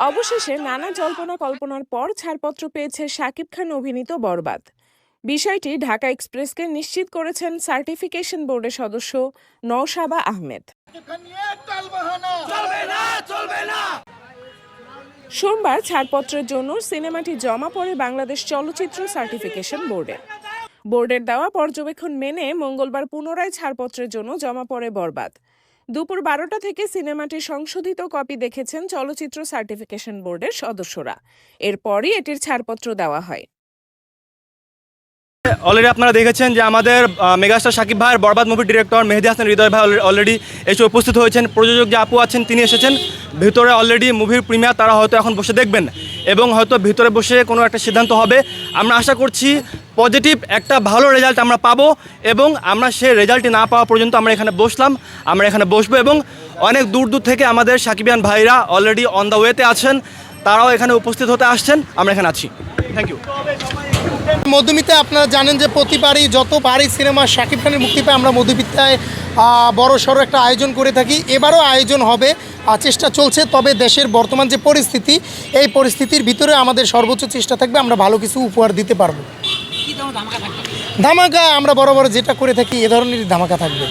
অবশেষে নানা জল্পনা কল্পনার পর ছাড়পত্র পেয়েছে শাকিব খান অভিনীত বরবাদ। বিষয়টি ঢাকা এক্সপ্রেসকে নিশ্চিত করেছেন সার্টিফিকেশন বোর্ডের সদস্য নওশাবা আহমেদ। সোমবার ছাড়পত্রের জন্য সিনেমাটি জমা পড়ে বাংলাদেশ চলচ্চিত্র সার্টিফিকেশন বোর্ডে। বোর্ডের দেওয়া পর্যবেক্ষণ মেনে মঙ্গলবার পুনরায় ছাড়পত্রের জন্য জমা পড়ে বরবাদ। দুপুর 12টা থেকে সিনেমাটির সংশোধিত কপি দেখেছেন চলচ্চিত্র সার্টিফিকেশন বোর্ডের সদস্যরা। এরপরই এটির ছাড়পত্র দেওয়া হয়। অলরেডি আপনারা দেখেছেন যে আমাদের মেগাস্টার শাকিব ভাইয়ের বরবাদ মুভির ডিরেক্টর মেহেদী হাসান হৃদয় ভাই অলরেডি এসে উপস্থিত হয়েছেন। প্রযোজক যে আপু আছেন তিনি এসেছেন। ভিতরে অলরেডি মুভির প্রিমিয়ার তারা হয়তো এখন বসে দেখবেন এবং হয়তো ভিতরে বসে কোনো একটা সিদ্ধান্ত হবে। আমরা আশা করছি পজিটিভ একটা ভালো রেজাল্ট আমরা পাবো এবং আমরা সেই রেজাল্টটি না পাওয়া পর্যন্ত আমরা এখানে বসবো এবং অনেক দূর দূর থেকে আমাদের শাকিবিয়ান ভাইরা অলরেডি অন দ্য ওয়েতে আছেন, তারাও এখানে উপস্থিত হতে আসছেন। আমরা এখানে আছি। Thank you. মধুমিতা আপনারা জানেন যে প্রতিবারই যতবারই সিনেমা শাকিব খানের মুক্তি পায় আমরা মধুমিতায় বড় সড়ো একটা আয়োজন করে থাকি। এবারও আয়োজন হবে, চেষ্টা চলছে। তবে দেশের বর্তমান যে পরিস্থিতি, এই পরিস্থিতির ভিতরে আমাদের সর্বোচ্চ চেষ্টা থাকবে আমরা ভালো কিছু উপহার দিতে পারবো। ধামাকা আমরা বড় যেটা করে থাকি এ ধরনেরই ধামাকা থাকবে।